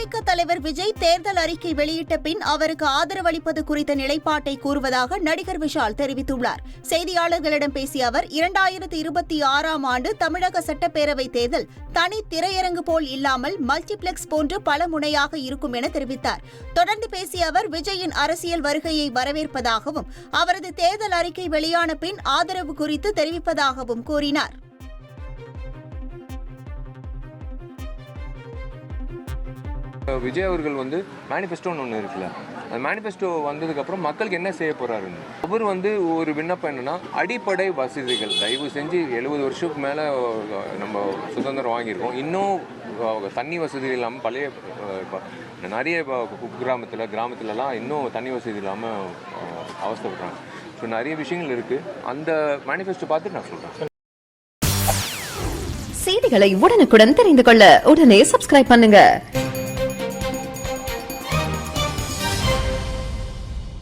தாவேக தலைவர் விஜய் தேர்தல் அறிக்கை வெளியிட்ட பின் அவருக்கு ஆதரவளிப்பது குறித்த நிலைப்பாட்டை கூறுவதாக நடிகர் விஷால் தெரிவித்துள்ளார். செய்தியாளர்களிடம் பேசிய அவர் 2026ஆம் ஆண்டு தமிழக சட்டப்பேரவை தேர்தல் தனி திரையரங்கு போல் இல்லாமல் மல்டிபிளெக்ஸ் போன்று பல முனையாக இருக்கும் என தெரிவித்தார். தொடர்ந்து பேசிய அவர் விஜயின் அரசியல் வருகையை வரவேற்பதாகவும் அவரது தேர்தல் அறிக்கை வெளியான பின் ஆதரவு குறித்து தெரிவிப்பதாகவும் கூறினார். விஜய் அவர்கள் மேனிஃபெஸ்டோன்னு ஒன்று இருக்குல்ல, அந்த மேனிஃபெஸ்டோ வந்ததுக்கப்புறம் மக்களுக்கு என்ன செய்ய போகிறாருன்னு அவர் ஒரு விண்ணப்பம் என்னென்னா, அடிப்படை வசதிகள் தயவு செஞ்சு 70 வருஷத்துக்கு மேலே நம்ம சுதந்திரம் வாங்கியிருக்கோம், இன்னும் தண்ணி வசதி இல்லாமல் பழைய நிறைய கிராமத்துலலாம் இன்னும் தண்ணி வசதி இல்லாமல் அவஸ்தைப்படுறாங்க. ஸோ நிறைய விஷயங்கள் இருக்குது. அந்த மேனிஃபெஸ்டோ பார்த்துட்டு நான் சொல்கிறேன். செய்திகளை உடனுக்குடன் தெரிந்து கொள்ள உடனே சப்ஸ்கிரைப் பண்ணுங்க.